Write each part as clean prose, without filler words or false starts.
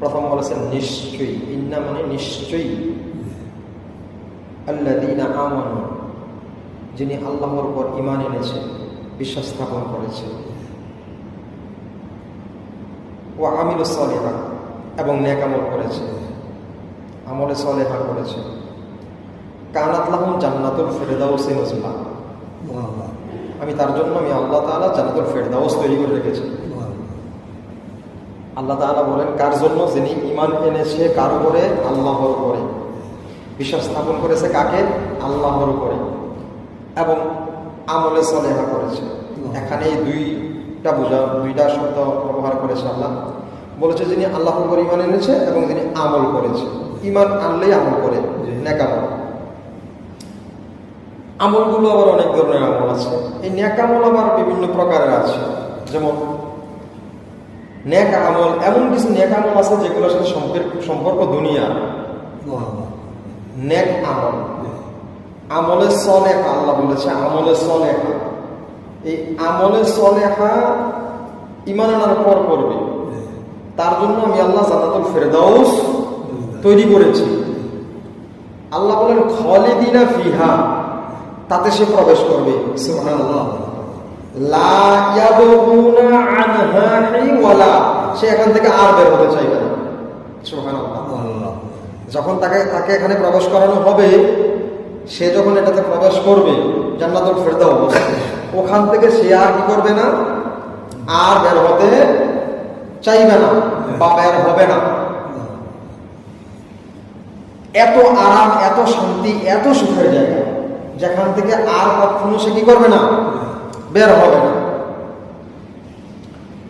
প্রথম বলেছেন নিশ্চয়ই, ইন্না মানে নিশ্চয়ই, আল্লাযীনা আমানু যিনি আল্লাহর উপর ঈমান এনেছে, বিশ্বাস স্থাপন করেছে, ওয়া আমিলুস সালিহাত এবং নেক আমল করেছে, আমলে সালেহা করেছে, কানাত লাহুম জান্নাতুল ফিরদাউসি নুজুলা, আমি তার জন্য আমি আল্লাহ তাআলা জান্নাতুল ফিরদাউস তৈরি করে রেখেছি। আল্লাহ তাআলা বলেন কার জন্য? যিনি ঈমান এনেছে কার উপরে? আল্লাহর উপরে, বিশ্বাস স্থাপন করেছে কাকে? আল্লাহর উপরে, এবং আমলে সালেহা করেছে। এখানে এই দুইটা শব্দ ব্যবহার করেছে আল্লাহ। বলেছে যিনি আল্লাহর উপর ঈমান এনেছে এবং যিনি আমল করেছে। ঈমান আনলেই আমল করে, নেক আমল। আমলগুলো আবার অনেক ধরনের আমল আছে। এই নেক আমল আবার বিভিন্ন প্রকারের আছে। যেমন নেক আমল, এমন কিছু নেক আমল আছে যেগুলোর সাথে সম্পর্ক দুনিয়ার। নেক আমল, আমলে সালেহা, আল্লাহ বলেছে আমলে সালেহা। এই আমলে সালেহা ঈমান আনার পর করবে, তার জন্য আমি আল্লাহ জান্নাতুল ফিরদাউস তৈরি করেছি। আল্লাহ বলেন খালিদিনা ফিহা, তাতে সে প্রবেশ করবে। সুবহানাল্লাহ, লা ইয়াবগুনা আনহা হিওয়ালা, সে এখান থেকে আর বের হতে চাইবে না। সুবহানাল্লাহ, যখন তাকে এখানে প্রবেশ করানো হবে, সে যখন এটাতে প্রবেশ করবে জান্নাতুল ফিরদাউস, ওখান থেকে সে আর কি করবে না? আর বের হতে চাইবে না বা বের হবে না। এত আরাম, এত শান্তি, এত সুখের জায়গা, যেখান থেকে আর কখনো সে কি করবে না? বের হবে না।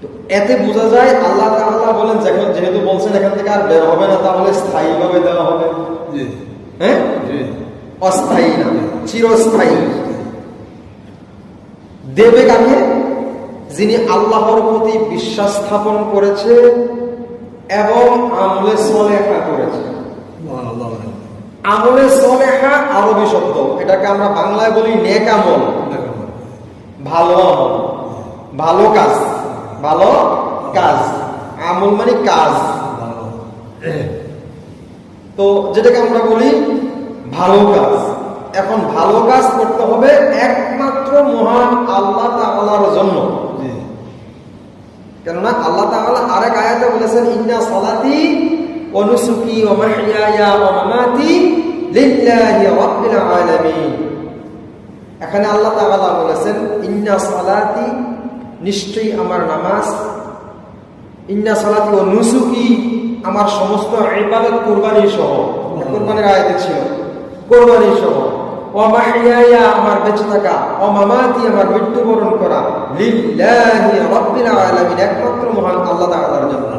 তো এতে বোঝা যায় আল্লাহ তাআলা বলেন যেহেতু বলছেন এখান থেকে আর বের হবে না, তাহলে স্থায়ীভাবে দেওয়া হবে। হ্যাঁ, অস্থায়ী না, চিরস্থায়ী। দেবে কাকে? যিনি আল্লাহর প্রতি বিশ্বাস স্থাপন করেছে এবং আমলে সালেহা করেছে। আমলে সালেহা আরবি শব্দ, এটাকে আমরা বাংলায় বলি নেক আমল, ভালো আমল, ভালো কাজ। ভালো কাজ, আমল মানে কাজ। তো যেটাকে আমরা বলি ভালো কাজ। এখন ভালো কাজ করতে হবে একমাত্র মহান আল্লাহ তাআলার জন্য। কেননা আল্লাহ তাআলা আরেক আয়াতে বলেছেন ইন্না সালাতি ওয়া নুসুকি ওয়া মাহইয়ায়া ওয়া মামাতি লিল্লাহি রাব্বিল আলামিন। এখানে আল্লাহ তাআলা বলেছেন ইন্না সালাতি, নিশ্চয়ই আমার নামাজ, ইন্না সালাতি ওয়া নুসুকি, আমার সমস্ত ইবাদত কুরবানি সহ। কুরবানির আয়াতে ছিল কুরবানি সহ, ওয়া মাহইয়ায়া, আমার বেঁচে থাকা, ওয়া মামাতি, আমার মৃত্যুবরণ করা, লিল্লাহি রাব্বিল আলামিন, একমাত্র মহান আল্লাহ তাআলার জন্য।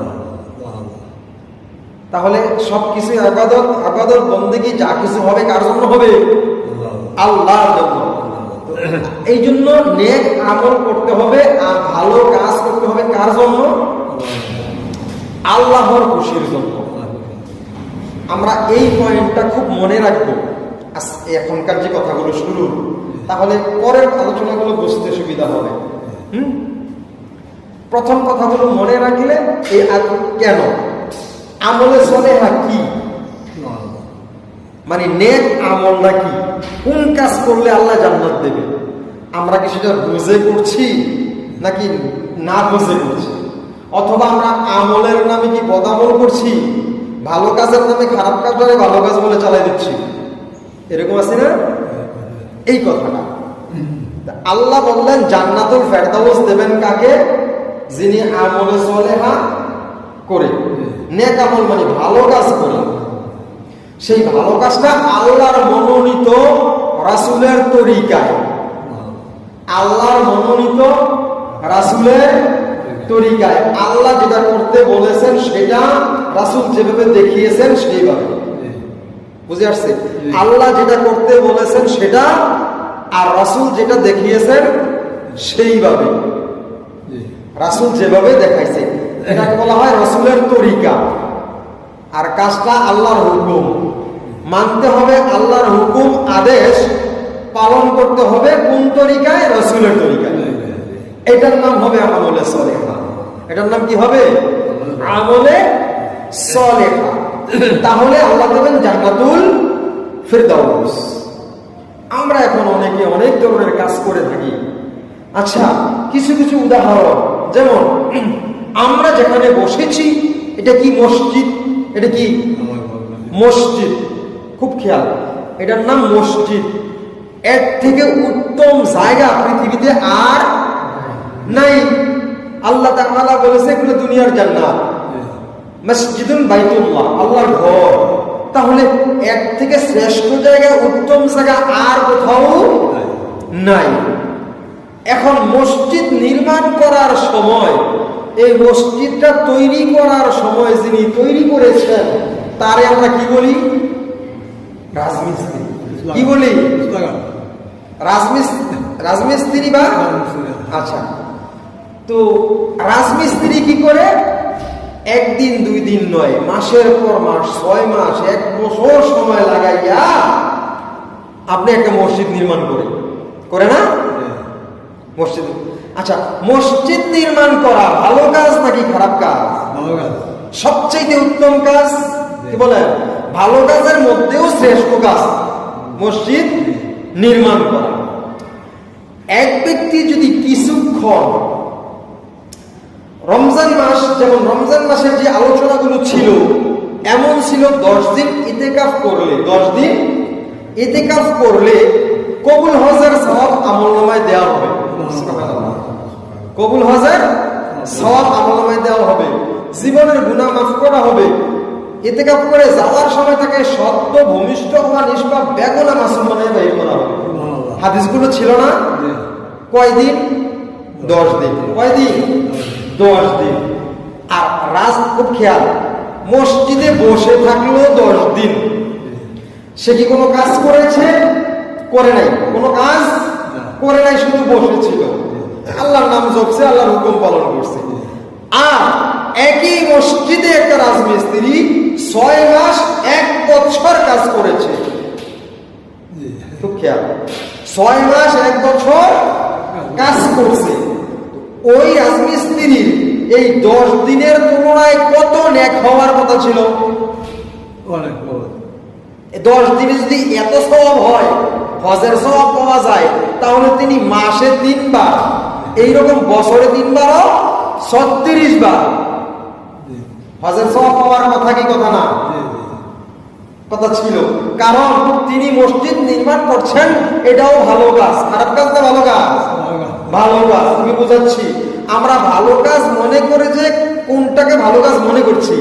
তাহলে সবকিছু ইবাদত বন্দেগী যা কিছু হবে কার জন্য হবে? আল্লাহর জন্য। এই জন্য নেক আমল করতে হবে আর ভালো কাজ করতে হবে কার জন্য? আল্লাহর খুশির জন্য। আমরা এই পয়েন্টটা খুব মনে রাখবো এখনকার যে কথাগুলো শুরু, তাহলে পরের আলোচনাগুলো বুঝতে সুবিধা হবে। প্রথম কথাগুলো মনে রাখলে এই কেন আমলে সালেহা কি, মানে নেক আমলটা কি, কোন কাজ করলে আল্লাহ জান্নাত দেবে, আমরা কি সেটা বুঝে করছি নাকি না বুঝে করছি? অথবা আমরা আমলের নামে কি বদামল করছি, ভালো কাজের নামে খারাপ কাজ ধরে ভালো কাজ বলে চালাই দিচ্ছি? এরকম আছে না? এই কথাটা আল্লাহ বললেন জান্নাতুল ফিরদাউস দেবেন কাকে? যিনি আমলে সালেহা করে, নেক আমল মানে ভালো কাজ করে। সেই ভালো কাজটা আল্লাহর মনোনীত রাসূলের তরিকায়, আল্লাহর মনোনীত রাসূলের তরিকায়, আল্লাহ যেটা করতে বলেছেন সেটা, রাসূল যেভাবে দেখিয়েছেন সেইভাবে। বুঝে আসছে? আল্লাহ যেটা করতে বলেছেন সেটা, আর রাসূল যেটা দেখিয়েছেন সেইভাবে, রাসূল যেভাবে দেখাইছে এটাকে বলা হয় রাসূলের তরিকা। আর কাজটা আল্লাহর হুকুম, মানতে হবে আল্লাহর হুকুম, আদেশ পালন করতে হবে কোন তরিকায়? রাসূলের তরিকায়। এটার নাম হবে আমলে সালেহা। এটার নাম কি হবে? আমলে সলেহা, তাহলে আল্লাহ দেবেন জান্নাতুল ফিরদাউস। আমরা এখন অনেকে অনেক ধরনের কাজ করে থাকি। আচ্ছা, কিছু কিছু উদাহরণ, যেমন আমরা যেখানে বসেছি এটা কি মসজিদ? এটা কি মসজিদ? খুব খেয়াল, এটার নাম মসজিদ। এর থেকে উত্তম জায়গা পৃথিবীতে আর নাই। আল্লাহ তাআলা বলেছে এগুলো দুনিয়ার জান্নাত, মসজিদুল বাইতুল্লাহ, আল্লাহর ঘর। তাহলে এর থেকে শ্রেষ্ঠ জায়গা, উত্তম জায়গা আর কোথাও নাই। এখন মসজিদ নির্মাণ করার সময়, এই মসজিদটা তৈরি করার সময় যিনি তৈরি করেছেন তারে আমরা কি বলি? রাজমিস্ত্রি। কি বলি? রাজমিস্ত্রি বা আচ্ছা। তো রাজমিস্ত্রি কি করে? একদিন দুই দিন নয়, মাসের পর মাস, 6 মাস, 1 বছর সময় লাগাইয়া আপনি একটা মসজিদ নির্মাণ করে না? মসজিদ। আচ্ছা, মসজিদ নির্মাণ করা ভালো কাজ নাকি খারাপ কাজ? ভালো কাজ। সবচেয়ে উত্তম কাজ কি বলেন? ভালো কাজের মধ্যেও শ্রেষ্ঠ কাজ মসজিদ নির্মাণ করা। এক ব্যক্তি যদি কিছুক্ষণ রমজান মাস, যেমন রমজান মাসের যে আলোচনাগুলো ছিল এমন ছিল, 10 দিন ইতিকাফ করলে, 10 দিন ইতিকাফ করলে কবুল হজের সওয়াব আমলনামায় দেওয়া হবে। কবুল হজের সওয়াব আমলনামায় দেওয়া হবে, জীবনের গুনাহ মাফ করা হবে। ইতিকাফ করে যাওয়ার সময় তাকে সত্য ভূমিষ্ঠ হওয়া নিষ্পাপ বেগুনা মাসুম বানিয়ে বের করা হবে। হাদিসগুলো ছিল না? কয়দিন? 10 দিন। কয়দিন? 10 দিন। আর খুব খেয়াল, মসজিদে বসে থাকলো 10 দিন, সে কি কোনো কাজ করেছে? করে নাই। কোনো কাজ করে নাই, শুধু বসেছিল, আল্লাহর নাম জপছে, আল্লাহর হুকুম পালন করছে। আর একই মসজিদে একটা রাজমিস্ত্রি 6 মাস 1 বছর কাজ করেছে। খুব খেয়াল, 6 মাস 1 বছর কাজ করছে। ওই রাজমিস্ত্রির এই 10 দিনের তুলনায় কত নেক হওয়ার কথা ছিল? 10 দিনে যদি এত সওয়াব হয়, হজের সওয়াব পাওয়া যায়, তাহলে তিনি মাসে 3 বার, এইরকম বছরে 3 বারও 36 বার হজের সওয়াব পাওয়ার কথা কি কথা না? কথা ছিল। কারণ তিনি মসজিদ নির্মাণ করছেন, এটাও ভালো কাজ। খারাপ কাজ না ভালো কাজ? ভালো কাজ। আমি বোঝাচ্ছি, আমরা ভালো কাজ মনে করে যে কোনটাকে ভালো কাজ মনে করছি।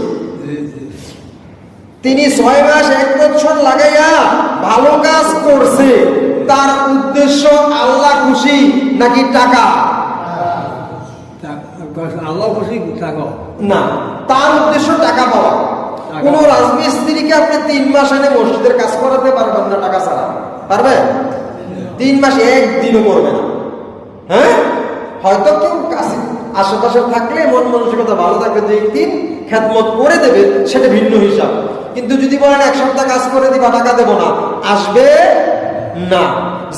তিনি 6 মাস 1 বছর লাগাইয়া ভালো কাজ করছে, তার উদ্দেশ্য আল্লাহ খুশি নাকি টাকা? আল্লাহ খুশি টাকা না, তার উদ্দেশ্য টাকা পাওয়া। কোন রাজমিস্ত্রিকে আপনি 3 মাস এনে মসজিদের কাজ করাতে পারবেন না টাকা ছাড়া? পারবে? 3 মাস একদিনও করবে না। হ্যাঁ, হয়তো কেউ কাছে আশেপাশে থাকলে, মন মানসিকতা ভালো থাকবে, 2-1 দিন খেদমত করে দেবে, সেটা ভিন্ন হিসাব। কিন্তু যদি বলেন 1 সপ্তাহ কাজ করে দিবা, টাকা দেবো না, আসবে না।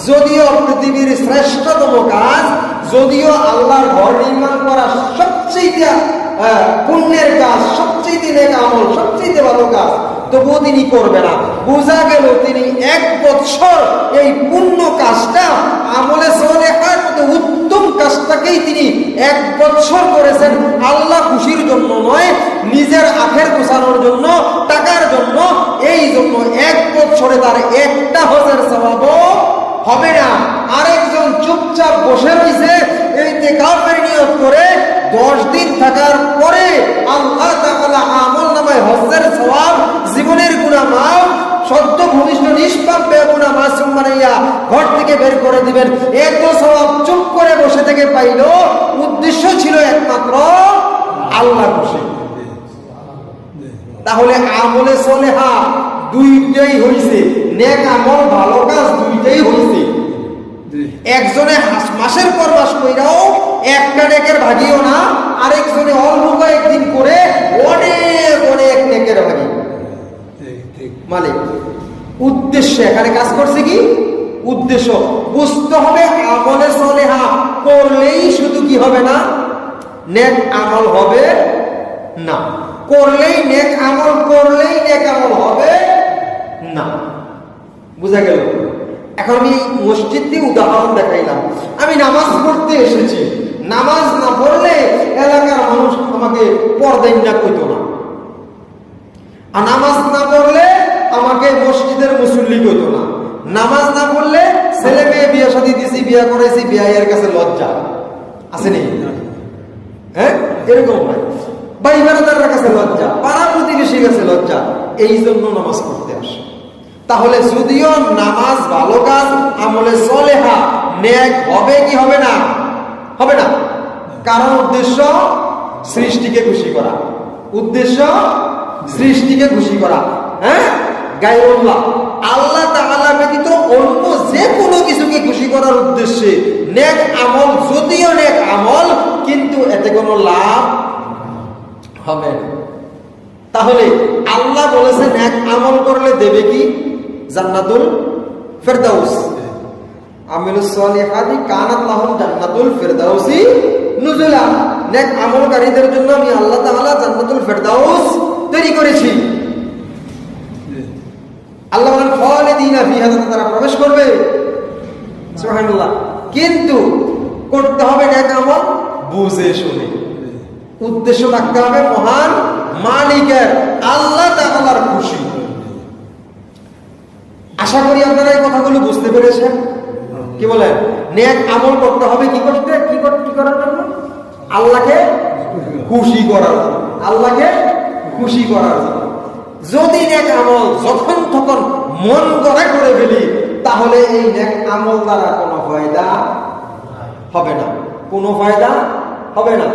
যদিও পৃথিবীর শ্রেষ্ঠতম কাজ, যদিও আল্লাহর ঘর নির্মাণ করা সবচেয়ে পুণ্যের কাজ, সবচেয়ে নেক আমল, সবচেয়ে ভালো কাজ, তবুও তিনি করবে না। বোঝা গেল তিনি 1 বছর এই পুণ্য কাজটা, আমলে সলেহার মতো উত্তম কাজটাকেই তিনি 1 বছর করেছেন, আল্লাহ খুশির জন্য নয়, নিজের আখের গোছানোর জন্য, টাকার জন্য। এই জন্য 1 বছরে তার একটা হজের সওয়াবও হবে না। আরেকজন চুপচাপ বসে রয়েছে, এই ইতিকাফের নিয়ত করে 10 দিন থাকার পরে আল্লাহ তাআলা আমলনামায় হজের সওয়াব, জীবনের গুনাহ মাফ, সদ্য ভূমিষ্ঠ নিষ্পাপ বেগুনা মাসুম বানাইয়া ঘর থেকে বের করে দিবেন। এত সওয়াব চুপ করে বসে থেকে পাইল, উদ্দেশ্য ছিল একমাত্র আল্লাহ খুশি। তাহলে আমলে সলেহা দুইটাই হইছে, নেক আমল ভালো কাজ দুইটাই হইছে। একজনে মাসের পর মাস কইরাও একটা নেকের ভাগিও না, আরেকজনে অল্প কয়েকদিন করে অনেক অনেক নেকের ভাগি মালিক। উদ্দেশ্য এখানে কাজ করছে কি? উদ্দেশ্য বুঝতে হবে। আমলে সলেহা করলেই শুধু কি হবে না? নেক আমল হবে না, করলেই নেক আমল করলেই নেক আমল হবে না। বুঝা গেল? এখন আমি মসজিদ দিয়ে উদাহরণ দেখাইলাম। আমি নামাজ পড়তে এসেছি, নামাজ না পড়লে এলাকার মানুষ আমাকে পর্দাই না কইতো না, আর নামাজ না পড়লে আমাকে মসজিদের মুসল্লি কইতো না, নামাজ না পড়লে ছেলে মেয়ে বিয়ে শাদী দিছি, বিয়ে করেছি, বিয়ের কাছে লজ্জা আছে নি? হ্যাঁ, এরকম হয়। ভাই বেড়াদারের কাছে লজ্জা, পাড়া প্রতিবেশীর কাছে লজ্জা, এই জন্য নামাজ পড়তে আসে। তাহলে যদিও নামাজ ভালো কাজ, আমলে সলেহা, নেক হবে কি হবে না? হবে না। কারণ উদ্দেশ্য সৃষ্টিকে খুশি করা, উদ্দেশ্য সৃষ্টিকে খুশি করা। হ্যাঁ, গায়রুল্লাহ আল্লাহ তাআলা ব্যতীত অন্য যে কোনো কিছুকে খুশি করার উদ্দেশ্যে নেক আমল, যদিও নেক আমল, কিন্তু এতে কোনো লাভ হবে না। তাহলে আল্লাহ বলেছে নেক আমল করলে দেবে কি? জান্নাতুল ফেরদাউস। আমিলুস সলিহাতি কানাত লাহুম জান্নাতুল ফেরদাউসি নুজুলা। নেক আমলকারীদের জন্য আমি আল্লাহ তাআলা জান্নাতুল ফেরদাউস তৈরি করেছি। আল্লাহ বলেন খালিদিনা ফিহা, তারা প্রবেশ করবে। সুবহানাল্লাহ। কিন্তু করতে হবে নেক আমল বুঝে শুনে, উদ্দেশ্য থাকতে হবে মহান মালিকের আল্লাহ তাআলার খুশি। আশা করি আপনারা এই কথাগুলো বুঝতে পেরেছেন। কি বলেন? নেক আমল করতে হবে কি করতে, কি করার জন্য? আল্লাহকে খুশি করার জন্য, আল্লাহকে খুশি করার জন্য। যদি নেক আমল যখন তখন মন গড়া করে ফেলি, তাহলে এই নেক আমল দ্বারা কোনো ফায়দা হবে না, কোনো ফায়দা হবে না।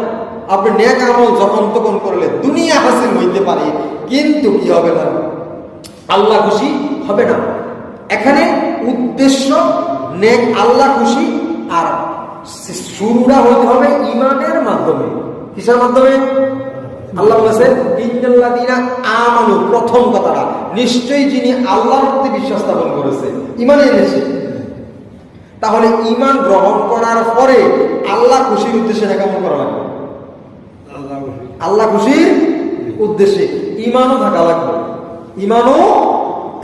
আপনি নেক আমল যখন তখন করলে দুনিয়া হাসিল হইতে পারে, কিন্তু কি হবে না? আল্লাহ খুশি হবে না। এখানে উদ্দেশ্য নেক আল্লাহ খুশি, আর শুরুটা হতে হবে ঈমানের মাধ্যমে। কিসের মাধ্যমে? আল্লাহ বলেছেন ইন্নাল্লাযীনা আমানু, প্রথম কথাটা নিশ্চয়ই যিনি আল্লাহর প্রতি বিশ্বাস স্থাপন করেছে, ঈমান এনেছে। তাহলে ঈমান গ্রহণ করার পরে আল্লাহ খুশির উদ্দেশ্যে নেক আমল করা লাগবে। আল্লাহ খুশির উদ্দেশ্যে ঈমানও থাকা লাগবে, ঈমানও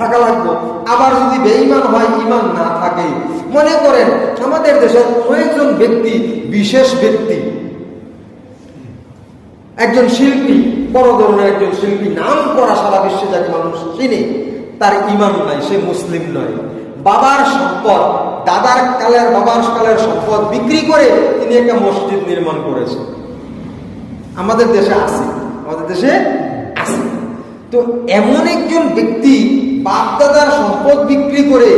থাকা লাগবে। আবার যদি বেঈমান হয়, ঈমান না থাকে, মনে করেন আমাদের দেশের কোন একজন ব্যক্তি, বিশেষ ব্যক্তি, একজন শিল্পী, বড় ধরনের একজন শিল্পী, নাম করা সারা বিশ্বে যাকে মানুষ চিনে, তার ঈমান নাই, সে মুসলিম নয়। বাবার সম্পদ, দাদার কালের, বাবার কালের সম্পদ বিক্রি করে তিনি একটা মসজিদ নির্মাণ করেছেন। আমাদের দেশে আছে, আমাদের দেশে আছে। তো এমন একজন ব্যক্তি বাপদাদার সম্পদ বিক্রি করে,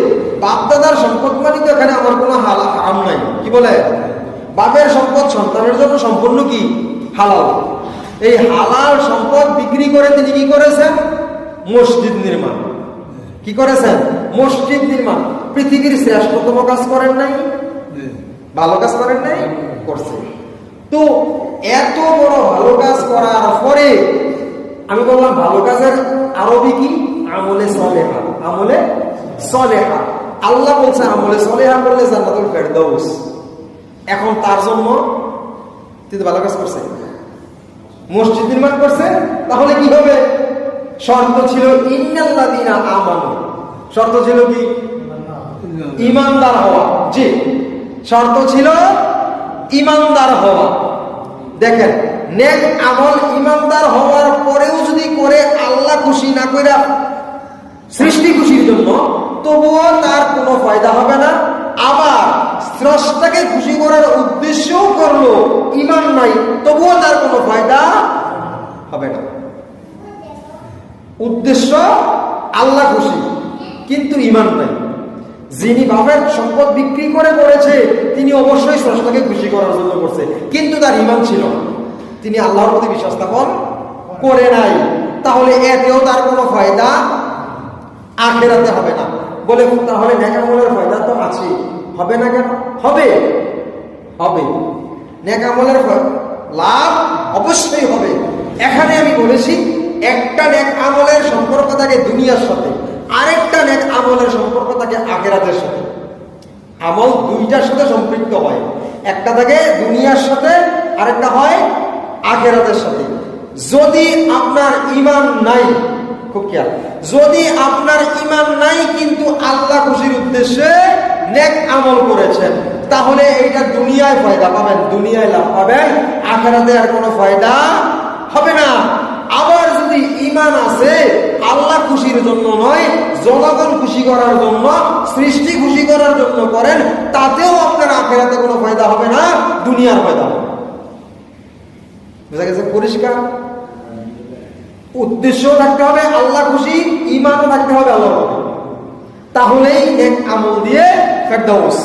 বাপদাদার সম্পদ মানে তো এখানে আমার কোনো হারাম নাই। কি বলে? বাপের সম্পদ সন্তানের জন্য সম্পূর্ণ কি হালাল। এই হালাল সম্পদ বিক্রি করে তিনি কি করেছেন? মসজিদ নির্মাণ। কি করেছেন? মসজিদ নির্মাণ। পৃথিবীর শ্রেষ্ঠতম কাজ করেন নাই? ভালো কাজ করেন নাই? করছে। তো এত বড় ভালো কাজ করার পরে আমি বললাম ভালো কাজের আরবি কি? আমলে সলেহা। আমলে সলেহা। আল্লাহ বলছে আমলে সলেহা করলে জান্নাতুল ফেরদাউস। এখন তার জন্য তিনি ভালো কাজ করছে, মসজিদ নির্মাণ করছে। তাহলে কি হবে? শর্ত ছিল ইন্নাল্লাযীনা আমানু। শর্ত ছিল কি? ঈমানদার হওয়া। জি, শর্ত ছিল ঈমানদার হওয়া। দেখেন, নেক আমল ঈমানদার হওয়ার পরেও যদি করে আল্লাহ খুশি না কইরা সৃষ্টি খুশির জন্য, তবুও তার কোনো ফায়দা হবে না। আবার স্রষ্টাকে খুশি করার উদ্দেশ্যও করলো, ঈমান নাই, তবুও তার কোনো ফায়দা হবে না। উদ্দেশ্য আল্লাহ খুশি, কিন্তু ঈমান নাই। যিনি বাপের সম্পদ বিক্রি করে করেছে, তিনি অবশ্যই স্রষ্টাকে খুশি করার জন্য করছে, কিন্তু তার ঈমান ছিল না, তিনি আল্লাহর প্রতি বিশ্বাস স্থাপন করে নাই। তাহলে এতেও তার কোনো ফায়দা আখিরাতে হবে না। বলে তাহলে নেক আমলের ফায়দা তো আছে, হবে না কেন? হবে, হবে। নেক আমলের লাভ অবশ্যই হবে। এখানে আমি বলেছি একটা নেক আমলের সম্পর্ক থাকে দুনিয়ার সাথে, আরেকটা নেক আমলের সম্পর্ক থাকে আখিরাতের সাথে। আমল দুইটার সাথে সম্পৃক্ত হয়, একটা থাকে দুনিয়ার সাথে, আরেকটা হয় আখিরাতের সাথে। যদি আপনার ঈমান নাই, খুব খেয়াল, যদি আপনার ঈমান নাই কিন্তু আল্লাহ খুশির উদ্দেশ্যে নেক আমল করেছেন, তাহলে এইটা দুনিয়ায় ফায়দা পাবেন, দুনিয়ায় লাভ পাবেন, আখিরাতে আর কোনো ফায়দা হবে না। আবার যদি ঈমান আছে, আল্লাহ খুশির জন্য নয়, জনগণ খুশি করার জন্য, সৃষ্টি খুশি করার জন্য করেন, তাতেও আপনার আখিরাতে কোনো ফায়দা হবে না, দুনিয়ার ফায়দা হবে। বুঝা গেছে? পরিষ্কার। উদ্দেশ্য থাকতে হবে আল্লাহ খুশি, ঈমানও থাকতে হবে আল্লাহর প্রতি, তাহলেই নেক আমল দিয়ে ফেরদাউস।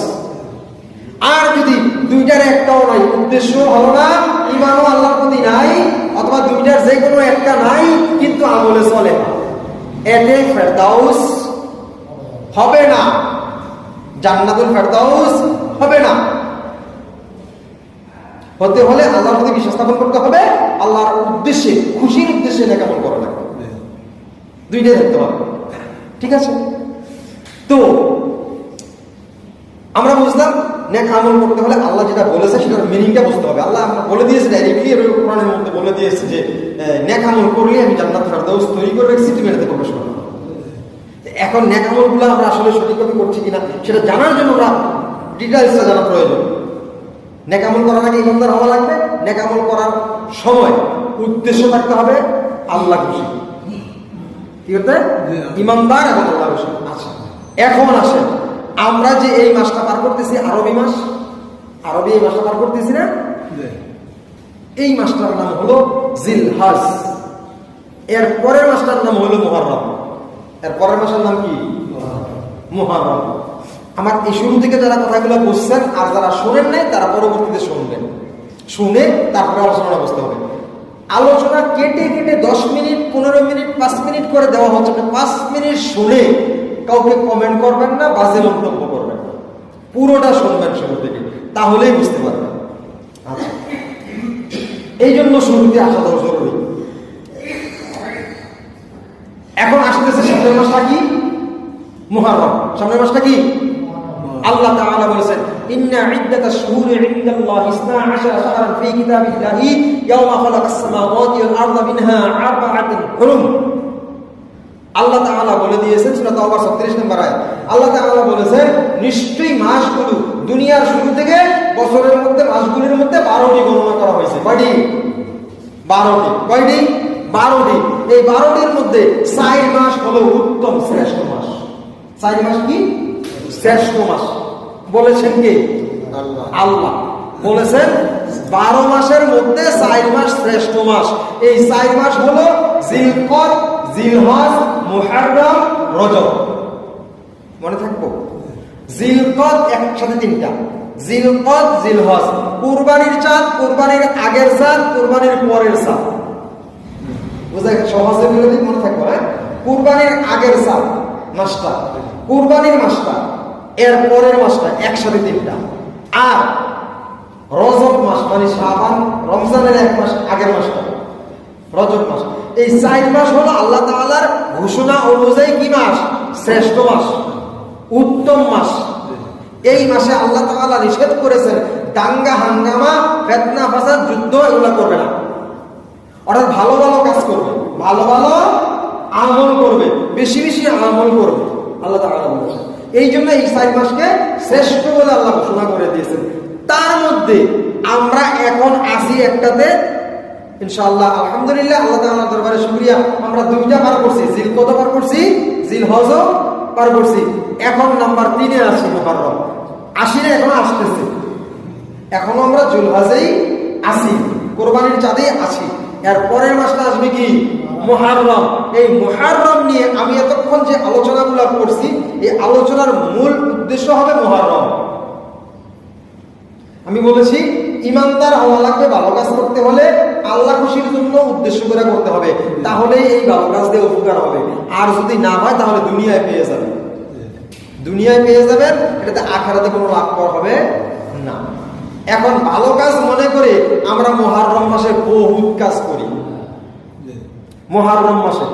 আর যদি দুইটার একটাও নাই, উদ্দেশ্য ভালো না, ঈমানও আল্লাহর প্রতি নাই, অথবা দুইটার যে কোনো একটা নাই কিন্তু আমলে চলে না, এতে ফেরদাউস হবে না, জান্নাতুল ফেরদাউস হবে না। হতে হলে আল্লাহর প্রতি বিশ্বাস স্থাপন করতে হবে, আল্লাহর উদ্দেশ্যে, খুশির উদ্দেশ্যে নেক আমল করা লাগবে, দুইটাই দেখতে হবে। ঠিক আছে? তো আমরা বুঝলাম নেক আমল করতে হলে আল্লাহ যেটা বলেছে সেটার মিনিংটা বুঝতে হবে। আল্লাহ বলে দিয়েছে ডাইরেক্টলি, কোরআনের মধ্যে বলে দিয়েছে যে নেক আমল করলে আমি জান্নাত ফেরদাউস তৈরি করে রেখেছি, তুমি এটাতে প্রবেশ করো। এখন নেক আমলগুলো আমরা আসলে সঠিকভাবে করছি কিনা সেটা জানার জন্য আমরা ডিটেইলসটা জানা প্রয়োজন। নেক আমল করার আগে ইমানদার হওয়া লাগবে, নেক আমল করার সময় উদ্দেশ্য থাকতে হবে আল্লাহ খুশি। কি করতে? ইমানদার এবং আল্লাহ খুশি। আচ্ছা, এখন আসেন, আমরা যে এই মাসটা পার করতেছি, আরবি মাস, আরবি এই মাসটা পার করতেছি না, এই মাসটার নাম হলো জিলহজ। এর পরের মাসটার নাম হলো মুহররম। এর পরের মাসের নাম কি? মুহররম। আমার এই শুরু থেকে যারা কথাগুলো বুঝছেন আর যারা শোনেন নাই তারা পরবর্তীতে শুনবেন, শুনে তারপরে আলোচনা বুঝতে হবে। আলোচনা কেটে কেটে 10 মিনিট, 15 মিনিট, 5 মিনিট করে দেওয়া হচ্ছে। 5 মিনিট শুনে কাউকে কমেন্ট করবেন না, বাজে মন্তব্য করবেন না, পুরোটা শুনবেন শুরু থেকে, তাহলেই বুঝতে পারবেন। আচ্ছা, এই জন্য শুরুতে আসা জরুরি। এখন আসতেছে সামনের মাসটা কি? মুহররম। সামনের মাসটা কি? আল্লাহ তাআলা বলেছেন, ইন্না ইদ্দাতাশ শুহুরি ইনদাল্লাহি 12 শাহরান ফী কিতাবিল্লাহি ইয়াওমা খালাকাস সামাওয়াতি ওয়াল আরদা মিনহা আরবাআতুন হুরুম। আল্লাহ তাআলা বলে দিয়েছেন সূরা তাওবার 36 নম্বর আয়াত। আল্লাহ তাআলা বলেছেন, নিশ্চয়ই মাসগুলো দুনিয়ার শুরু থেকে বছরের মধ্যে মাসগুলোর মধ্যে 12টি গণনা করা হয়েছে। কয়টি? 12টি। কয়টি? 12টি। এই 12টির মধ্যে 4 মাস হলো উত্তম শ্রেষ্ঠ মাস। 4 মাস কি? শ্রেষ্ঠ মাস। বলেছেন কে? আল্লাহ বলেছেন 12 মাসের মধ্যে 4 মাস শ্রেষ্ঠ মাস। এই 4 মাস হলো জিলকদ, জিলহজ, মুহররম, রজব। মনে থাকবো? জিলকদ একসাথে 3টা, জিলকদ, জিলহজ। কুরবানির চাঁদ, কুরবানির আগের চাঁদ, কুরবানির পরের চাঁদ। বুঝা গেছে? সহজে বলে দিই, মনে থাকবো। হ্যাঁ, কুরবানির আগের চাঁদ মাসটা, কুরবানির মাসটা, এর পরের মাসটা, একসাথে 3টা। আর রজব মাস মানে শাবান, রমজানের 1 মাস আগের মাসটা, রজব মাস। এই 4 মাস হলো আল্লাহ তাআলার ঘোষণা অনুযায়ী কি মাস? শ্রেষ্ঠ মাস, উত্তম মাস। এই মাসে আল্লাহ তাআলা নিষেধ করেছেন দাঙ্গা হাঙ্গামা, ফিতনা ফাসাদ, যুদ্ধ এগুলা করবে না। অর্থাৎ ভালো ভালো কাজ করবে, ভালো ভালো আমল করবে, বেশি বেশি আমল করবে আল্লাহ তাআলা বলেছেন। এই জন্য এই 4 মাসকে শ্রেষ্ঠ বলে আল্লাহ ঘোষণা করে দিয়েছেন। তার মধ্যে আমরা এখন আছি একটাতে, ইনশাআল্লাহ আলহামদুলিল্লাহ, আল্লাহ তাআলার দরবারে শুকরিয়া, আমরা 2টা পার করছি, জিলকদ পার করছি, জিলহজও পার করছি। এখন নাম্বার 3 এ আছি, মুহররম। আসি না, এখনো আসতেছে, এখনো আমরা জুলহজেই আছি, কুরবানির চাঁদেই আছি। এর পরের মাসটা আসবে কি? মুহররম। এই মুহররম নিয়ে আমি এতক্ষণ যে আলোচনাগুলো করছি, এই আলোচনার মূল উদ্দেশ্য হবে মুহররম। আমি বলেছি ইমানদার হওয়া লাগবে, ভালো কাজ করতে হলে আল্লাহ খুশির জন্য উদ্দেশ্য করে করতে হবে, তাহলে এই ভালো কাজ দিয়ে উপকার হবে। আর যদি না হয় তাহলে দুনিয়ায় পেয়ে যাবেন, দুনিয়ায় পেয়ে যাবেন, এটাতে আখিরাতে কোনো লাভ হবে না। এখন ভালো কাজ মনে করে আমরা মুহররম মাসে বহুত কাজ করি। মুহররম মাসে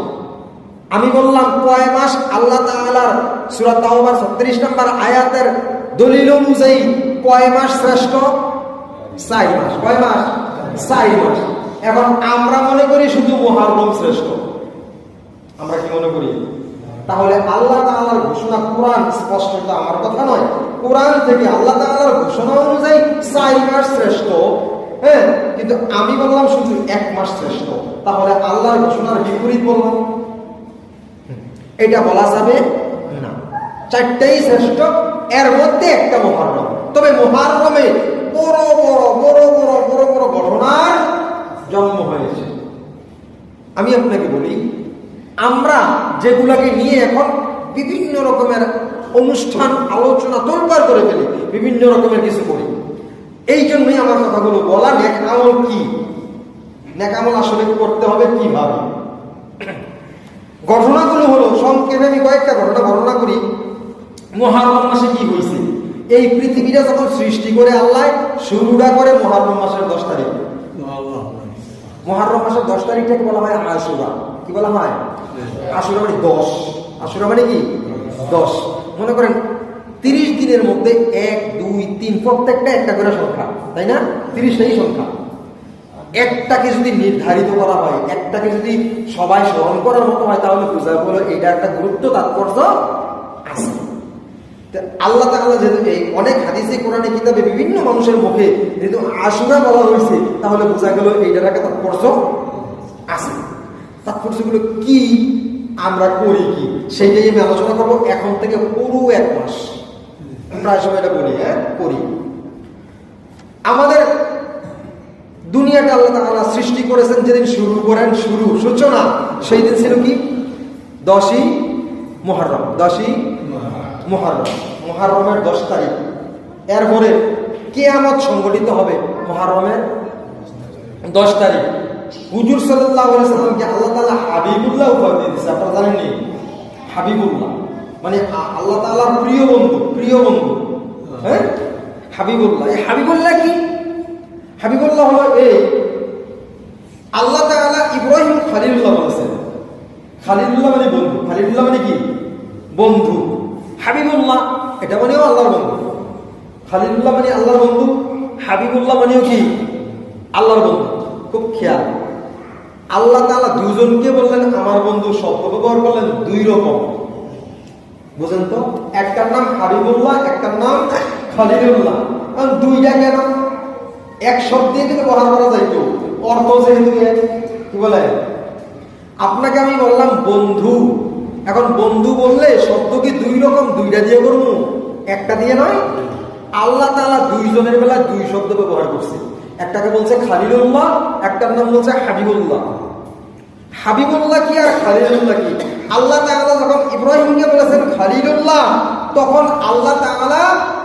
আমি বললাম কয় মাস? আল্লাহ তাআলার সূরা তাওবার 36 নম্বর আয়াতের দলিল অনুযায়ী কয় মাস শ্রেষ্ঠ? 4 মাস। কয় মাস? 4 মাস। এখন আমরা মনে করি শুধু মুহররম শ্রেষ্ঠ, আমরা কি মনে করি? তাহলে আল্লাহ তাআলার ঘোষণা কোরআন স্পষ্ট, তো আমার কথা নয়, কোরআন থেকে আল্লাহ তাআলার ঘোষণা অনুযায়ী 4 মাস শ্রেষ্ঠ, হ্যাঁ, কিন্তু আমি বললাম শুধু 1 মাস শ্রেষ্ঠ। তাহলে আল্লাহর ঘোষণার বিপরীত বললাম, এটা বলা যাবে না। 4টাই শ্রেষ্ঠ, এর মধ্যে একটা মুহররম। তবে মুহররমে বড় বড় বড় বড় বড় বড় ঘটনার জন্ম হয়েছে। আমি আপনাকে বলি, আমরা যেগুলাকে নিয়ে এখন বিভিন্ন রকমের অনুষ্ঠান আলোচনা তোলপাড় করে ফেলি, বিভিন্ন রকমের কিছু করি, এই জন্যই আমার কথাগুলো বলা। নেক আমল কি, নেক আমল আসলে করতে হবে কিভাবে? ঘটনাগুলো হলো সংক্ষেপে আমি কয়েকটা ঘটনা বর্ণনা করি। মুহররম মাসে কি হয়েছে? এই পৃথিবীটা যখন সৃষ্টি করে আল্লাহ, শুরুটা করে মুহররম মাসের 10 তারিখ। মুহররম মাসের 10 তারিখটাকে বলা হয় আশুরা। কি বলা হয়? আশুরা মানে 10। আশুরা মানে কি? 10। মনে করেন 30 দিনের মধ্যে 1, 2, 3 প্রত্যেকটা একটা করে সংখ্যা, তাই না? 30টাই সংখ্যা। একটাকে যদি নির্ধারিত করা হয়, একটাকে যদি সবাই স্মরণ করার মতো হয়, তাহলে বোঝা গেল এটা একটা গুরুত্ব তাৎপর্য আছে। আল্লাহ তাআলা যেহেতু এই অনেক হাদিসে কোরআনে কিতাবে বিভিন্ন মানুষের মুখে যেহেতু আশুরা বলা হয়েছে, তাহলে বোঝা গেল এইটার একটা তাৎপর্য আছে। তাৎপর্যগুলো কি, আমরা করি কি, সেইটাই আমি আলোচনা করবো। এখন থেকে পুরো 1 মাস প্রায় সময়টা বলি, হ্যাঁ, করি। আমাদের দুনিয়াটা আল্লাহ তাআলা সৃষ্টি করেছেন যেদিন শুরু করেন, সূচনা সেই দিন ছিল কি? 10ই মুহররম। 10ই মুহররম, মুহররমের 10 তারিখ। এরপরে কিয়ামত সংঘটিত হবে মুহররমের 10 তারিখ। হুজুর সাল্লাল্লাহু আলাইহি সাল্লামকে আল্লাহ তাআলা হাবিবুল্লাহ উপাধি দিয়েছে, আপনারা জানেন নি? হাবিবুল্লাহ মানে আল্লাহ তাআলার প্রিয় বন্ধু, প্রিয় বন্ধু, হ্যাঁ, হাবিবুল্লাহ। এই হাবিবুল্লাহ কি? হাবিবুল্লাহ হলো এই আল্লাহ তাআলা ইব্রাহিম খলিলুল্লাহ বলেছেন। খলিলুল্লাহ মানে বন্ধু, খলিলুল্লাহ মানে কি? বন্ধু। হাবিবুল্লাহ এটা মানেও আল্লাহর বন্ধু। খলিলুল্লাহ মানে আল্লাহর বন্ধু, হাবিবুল্লাহ মানেও কি? আল্লাহর বন্ধু। খুব খেয়াল, আল্লাহ তাআলা দুজনকে বললেন আমার বন্ধু, শব্দ ব্যবহার করলেন 2 রকম, বুঝেন তো? একটার নাম হাবিবুল্লাহ, একটার নাম খলিলুল্লাহ। কারণ 2টা কেন? এক শব্দে কিন্তু ব্যবহার করা যাইতো, অর্থ যেহেতু কি বলে। আপনাকে আমি বললাম বন্ধু, এখন বন্ধু বললে শব্দ কি 2 রকম? 2টা দিয়ে করবো, একটা দিয়ে নয়। আল্লাহ তাআলা 2 জনের বেলায় 2 শব্দ ব্যবহার করছে। একটাকে বলছে খলিলুল্লাহ, একটার নাম বলছে হাবিবুল্লাহ। হাবিবুল্লাহ কি আর খলিলুল্লাহ কি? আল্লাহ তাআলা যখন ইব্রাহিমকে বলেছেন খলিলুল্লাহ, তখন আল্লাহ তাআলা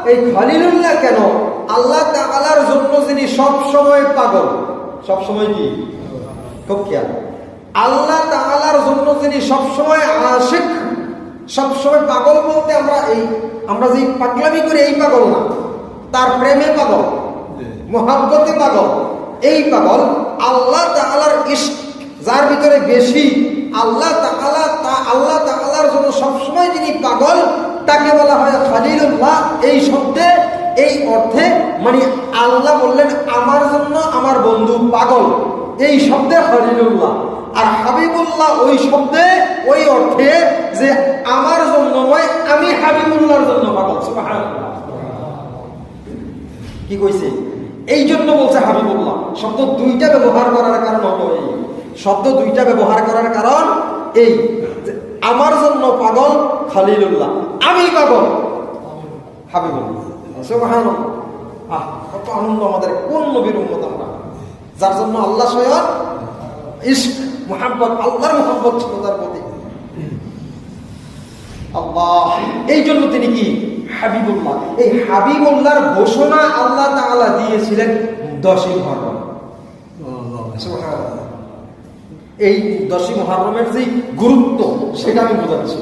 এই খলিলুল্লাহ কেন? আল্লাহ তাআলার জন্য যিনি সব সময় পাগল, সব সময় কি? খুব খেয়াল, আল্লাহ তাআলার জন্য যিনি সব সময় আশিক, সব সময় পাগল বলতে আমরা যে পাগলামি করি এই পাগল না, তার প্রেমে পাগল, মোহাব্বতে পাগল, এই পাগল আল্লাহ তাআলার ইশক যার ভিতরে বেশি, আল্লাহ তাআলার জন্য সবসময় যিনি পাগল, তাকে বলা হয় খলিলুল্লাহ। এই শব্দে, এই অর্থে মানে আল্লাহ বললেন আমার জন্য আমার বন্ধু পাগল, এই শব্দে খলিলুল্লাহ। আর হাবিবুল্লাহ ওই শব্দে, ওই অর্থে যে আমার জন্য নয়, আমি হাবিবুল্লাহর জন্য পাগল। সুবহানাল্লাহ, কি কইছে? এই জন্য বলছে হাবিবুল্লাহ। শব্দ 2টা ব্যবহার করার কারণ হলো এই, শব্দ 2টা ব্যবহার করার কারণ এই, আমার জন্য পাগল খলিলুল্লাহ, আমি পাগল হাবিবুল্লাহ। সুবহানাল্লাহ, কত আনন্দ আমাদের! কোন নবীর উম্মত আমরা, যার জন্য আল্লাহ স্বয়ং ইশক, মুহাব্বত, আল্লাহর মুহাব্বত ছিল তার প্রতি। আল্লাহ এই জন্য তিনি কি? হাবিবুল্লাহ। এই হাবিবুল্লাহর ঘোষণা আল্লাহ তাআলা দিয়েছিলেন 10ই মুহররম। সুবহানাল্লাহ, এই 10ই মুহররমের যে গুরুত্ব সেটা আমি বোঝাচ্ছি।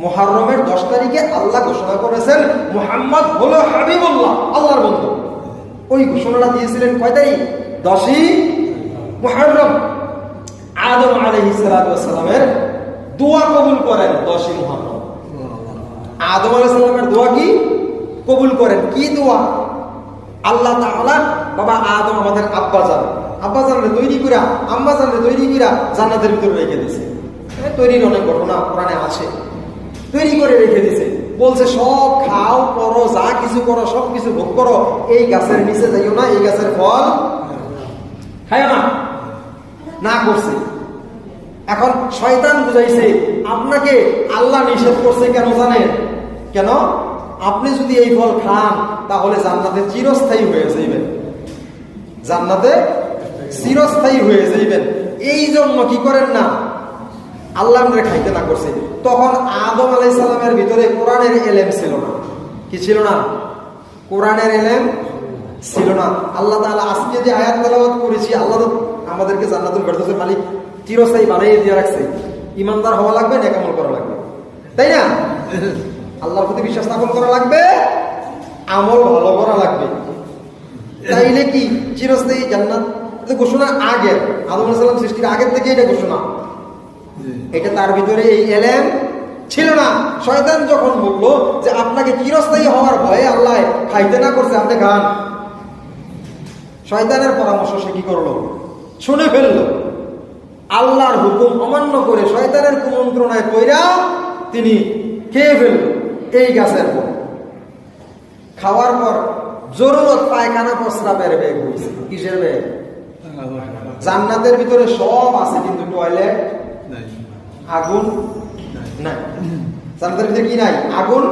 মুহররমের 10 তারিখে আল্লাহ ঘোষণা করেছেন মুহাম্মদ হলো হাবিবুল্লাহ, আল্লাহর বন্ধু। ওই ঘোষণাটা দিয়েছিলেন কয় তারিখ? 10ই মুহররম। আদম আলাইহিস সালাতু ওয়াস সালামের দোয়া কবুল করেন 10ই মুহররম। আদম আলাইহিস সালামের দোয়া কি কবুল করেন? কি দোয়া? আল্লাহ তাআলা, বাবা আদম আমাদের আব্বা জান, আব্বা জানলে তৈরি করা, আম্মা জানলে তৈরি করা জান্নাতের ভিতরে রেখে দিছে। তৈরির অনেক ঘটনা কোরআনে আছে, তৈরি করে রেখে দিছে, বলছে সব খাও করো, যা কিছু করো সব কিছু ভোগ করো, এই গাছের নিচে যাইও না, এই গাছের ফল খাইও না, না করছে। এখন শয়তান বুঝাইছে আপনাকে, আল্লাহ নিষেধ করছে কেন জানেন? কেন? আপনি যদি এই ফল খান তাহলে জান্নাতে চিরস্থায়ী হয়ে যাইবেন, জান্নাতে চিরস্থায়ী হয়ে যাইবেন। এই জন্য কি করেন না, আল্লাহ আমরা খাইতে না করছে। তখন আদম আলাইহিস সালামের ভিতরে কোরআনের এলেম ছিল না। কি ছিল না? কোরআনের এলেম ছিল না। আল্লাহ তাআলা আজকে যে আয়াত তেলাওয়াত করেছি, আল্লাহ তো আমাদেরকে জান্নাতুল ফেরদৌসের মালিক চিরস্থায়ী বানিয়ে দিয়ে রাখছে। ইমানদার হওয়া লাগবে, নেক আমল করা লাগবে, তাই না? আল্লাহর প্রতি বিশ্বাস স্থাপন করা লাগবে, আমল ভালো করা লাগবে, তাইলে কি চিরস্থায়ী জান্নাত ঘোষণা আগে, আদম আলাইহিস সালাম সৃষ্টির আগের থেকে এটা ঘোষণা। এটা তার ভিতরে এই এলেম ছিল না। শয়তান যখন বললো যে আপনাকে চিরস্থায়ী হওয়ার ভয়ে আল্লাহ খাইতে না করছে, আপনি খান, শয়তানের পরামর্শ সে কি করলো? শুনে ফেললো। আল্লাহর হুকুম অমান্য করে শয়তানের কুমন্ত্রণায় পইরা তিনি খেয়ে ফেলল এই গাছের ফল। খাওয়ার পর জরুরত পায়খানা প্রস্রাবের বেগ হয়েছে। কিসের বেগ? জান্নাতের ভিতরে সব আছে, কিন্তু টয়লেট আগুন নাই। জান্নাতের ভিতরে কি নাই? আগুন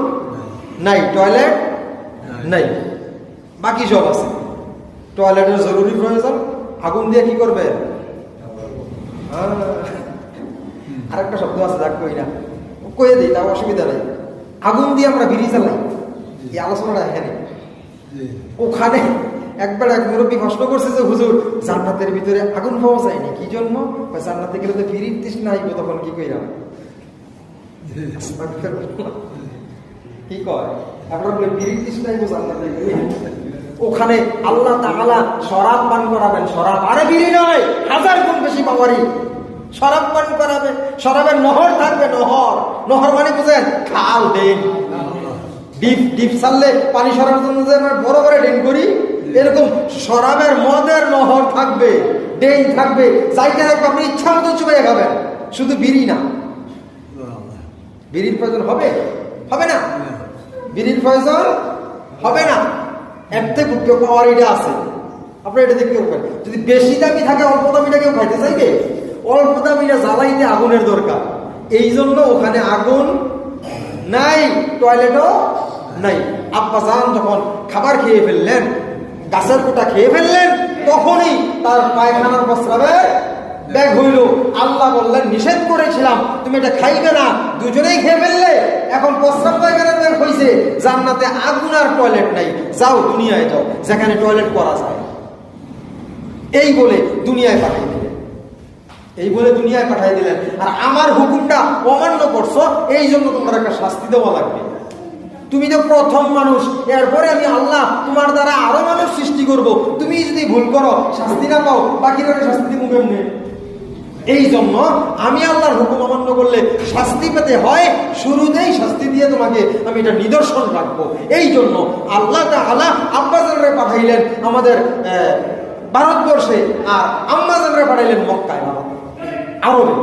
নাই, টয়লেট নাই, বাকি সব আছে। টয়লেটের জরুরি প্রয়োজন, আগুন দিয়ে কি করবে? আরেকটা শব্দ আছে, যাক কই না, কয়ে দিই, তাও অসুবিধা নাই। আগুন দিয়ে আমরা বিড়ি চালাই, এই আলোচনাটা এখানে। ওখানে একবার এক মুরব্বী প্রশ্ন করছে যে হুজুর, জান্নাতের ভিতরে আগুন পাওয়া যায়নি, কি জন্য? জান্নাতে গেলে তো বিড়ির তৃষ্ণা আইব, তখন কি কইরাম? কি কয় আপনার বলে বিড়ির তৃষ্ণা আইব জান্নাতে গেলে? ওখানে আল্লাহ তাআলা শরাব পান করাবেন, শরাব, আরে বিড়ি নয়, 1000 গুণ বেশি পাওয়ারি শরাব পান করাবে। শরাবের নহর থাকবে, নহর, নহর মানে বুঝেন? খাল, ডেম, ডিপ ছাড়লে পানি সরার জন্য যে আমরা বড় বড় ডেম করি, এরকম শরাবের মদের নহর থাকবে, ডেম থাকবে, যাইতে থাকবে, আপনি ইচ্ছা মতো চুবাইয়া খাবেন। শুধু বিড়ি না, বিড়ির প্রয়োজন হবে? হবে না, বিড়ির প্রয়োজন হবে না। এর থেকে পাওয়ার এটা আছে, আপনি এটা দেখতে পাবেন। যদি বেশি দামি থাকে, অল্প দামিটা কেউ খাইতে চাইবে? অল্প দামিটা জ্বালাইতে আগুনের দরকার, এই জন্য ওখানে আগুন নাই, টয়লেটও নাই। আব্বা জান যখন খাবার খেয়ে ফেললেন, গাছের কোটা খেয়ে ফেললেন, তখনই তার পায়খানার প্রস্রাবের ব্যাগ হইল। আল্লাহ বললেন নিষেধ করেছিলাম তুমি এটা খাইবে না, দুজনেই খেয়ে ফেললে, এখন প্রস্রাব পায়খানার ব্যাগ হয়েছে। জান্নাতে আগুন আর টয়লেট নাই, যাও দুনিয়ায় যাও যেখানে টয়লেট করা যায়। এই বলে দুনিয়ায় পাঠিয়ে দিলেন, এই বলে দুনিয়ায় পাঠিয়ে দিলেন। আর আমার হুকুমটা অমান্য করছো, এই জন্য তোমার একটা শাস্তি দেওয়া লাগবে। তুমি তো প্রথম মানুষ, এরপরে আমি আল্লাহ তোমার দ্বারা আরো মানুষ সৃষ্টি করব। তুমি যদি ভুল করো, শাস্তি না পাও, বাকিরা শাস্তি দিব কেমনে? এই জন্য আমি আল্লাহর হুকুম অমান্য করলে শাস্তি পেতে হয়, শুরুতেই শাস্তি দিয়ে তোমাকে আমি এটা নিদর্শন রাখবো। এই জন্য আল্লাহ তাআলা আব্বাজানরে পাঠাইলেন আমাদের ভারতবর্ষে, আর আম্মাজানরে পাঠাইলেন মক্কায়, আরবে।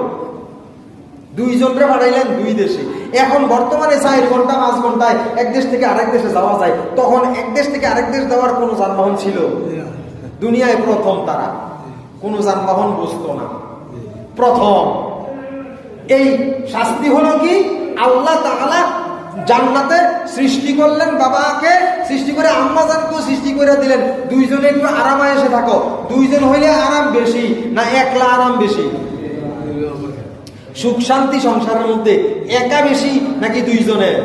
দুইজনরে পাঠাইলেন দুই দেশে। এখন বর্তমানে 4 ঘন্টা 5 ঘন্টায় এক দেশ থেকে আরেক দেশে যাওয়া যায়। তখন এক দেশ থেকে আরেক দেশ যাওয়ার কোনো যানবাহন ছিল? দুনিয়ায় প্রথম তারা কোনো যানবাহন বুঝতো না, প্রথম। এই শাস্তি হলো কি? আল্লাহ তাআলা জান্নাতে সৃষ্টি করলেন, বাবাকে সৃষ্টি করে আম্মাজানকেও সৃষ্টি করে দিলেন। দুইজনে একটু আরামে এসে থাকো। দুইজন হইলে আরাম বেশি না একলা আরাম বেশি? সুখ শান্তি সংসারের মধ্যে একা বেশি নাকি দুইজনের?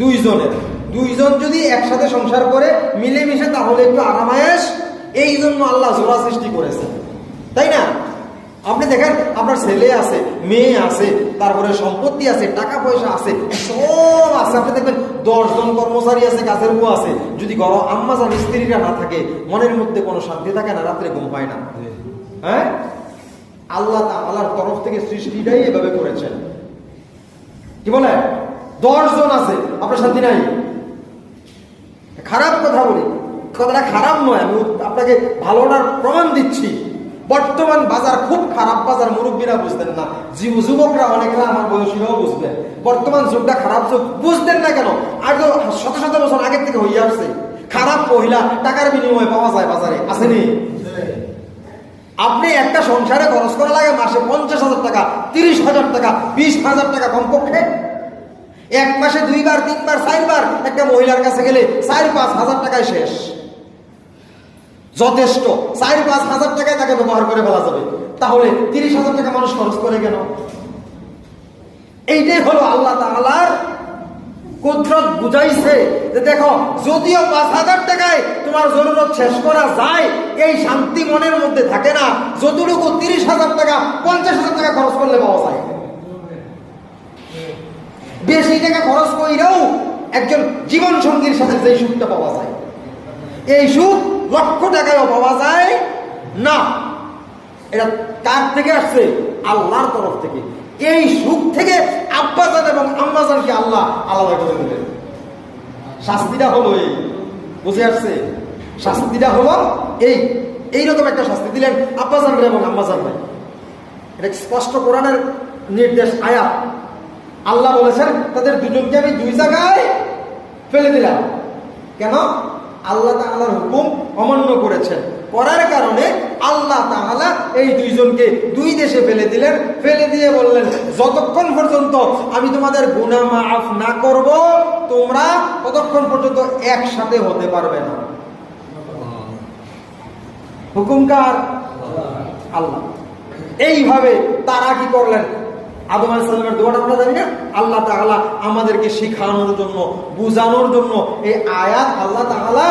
দুইজনের। দুইজন যদি একসাথে সংসার করে মিলেমিশে তাহলে একটু আরামায়েশ। এই জন্য আল্লাহ জোড়া সৃষ্টি করেছে, তাই না? আপনি দেখেন, আপনার ছেলে আছে, মেয়ে আছে, তারপরে সম্পত্তি আছে, টাকা পয়সা আছে, সব আছে। আপনি দেখবেন 10 জন কর্মচারী আছে, কাজের বউ আছে। যদি ঘর আম্মাজান স্ত্রীরা না থাকে, মনের মধ্যে কোনো শান্তি থাকে না, রাত্রে ঘুম হয় না। হ্যাঁ, আল্লাহ তাআলার তরফ থেকে সৃষ্টিটাই এভাবে করেছেন। কি বলে? 10 জন আছে, আপনার শান্তি নাই। খারাপ কথা বলি, কথাটা খারাপ নয়, আমি আপনাকে ভালোটার প্রমাণ দিচ্ছি। বর্তমান বাজার খুব খারাপ বাজার, মুরব্বীরা বুঝতেন না, যুবকরা অনেকরা আমার বয়সীরাও বুঝবেন। বর্তমান যুগটা খারাপ যুগ, বুঝতেন না কেন? আর তো শত শত বছর আগের থেকে হয়ে আসছে। খারাপ মহিলা টাকার বিনিময়ে পাওয়া যায় বাজারে, আসেনি? আপনি একটা সংসারে খরচ করা লাগে মাসে 50,000 টাকা, 30,000 টাকা, 20,000 টাকা কমপক্ষে। এক মাসে 2 বার 3 বার 4 বার একটা মহিলার কাছে গেলে 4-5 হাজার টাকায় শেষ, যথেষ্ট। 4-5 হাজার টাকায় তাকে ব্যবহার করে ফেলা যাবে। তাহলে 30,000 টাকা মানুষ খরচ করে কেন? এইটাই হলো আল্লাহ তাআলার কুদরত বুঝাইছে যে দেখো, যদিও 5,000 টাকায় তোমার জরুরত শেষ করা যায়, এই শান্তি মনের মধ্যে থাকে না যতটুকু 30,000 টাকা 50,000 টাকা খরচ করলে পাওয়া যায়। বেশি টাকা খরচ কইরাও একজন জীবন সঙ্গীর সাথে যে সুখটা পাওয়া যায়, এই সুখ লক্ষ টাকায়ও পাওয়া যায় না। এটা কার থেকে আসছে? আল্লাহর তরফ থেকে। এই সুখ থেকে আব্বাজান এবং আম্মাজানকে আল্লাহ আলাদা করে দিলেন। শাস্তিটা হলো এই, বুঝে আসছে? শাস্তিটা হলো এইরকম একটা শাস্তি দিলেন আব্বাজান এবং আম্মাজান ভাই। এটা স্পষ্ট কোরআনের নির্দেশ, আয়াত। আল্লাহ বলেছেন তাদের দুজনকে আমি 2 জায়গায় ফেলে দিলাম। কেন? আল্লাহ তাআলার হুকুম অমান্য করেছেন, করার কারণে আল্লাহ তাআলা এই 2 জনকে 2 দেশে ফেলে দিলেন। ফেলে দিয়ে বললেন, যতক্ষণ পর্যন্ত আমি তোমাদের গুনাহ মাফ না করব, তোমরা ততক্ষণ পর্যন্ত একসাথে হতে পারবে না। হুকুম কার? আল্লাহ। এইভাবে তারা কি করলেন? আদম আলাইহিস সালামের দোয়াটা আমরা জানি না? আল্লাহ তাআলা আমাদেরকে শেখানোর জন্য, বুঝানোর জন্য এই আয়াত আল্লাহ তাআলা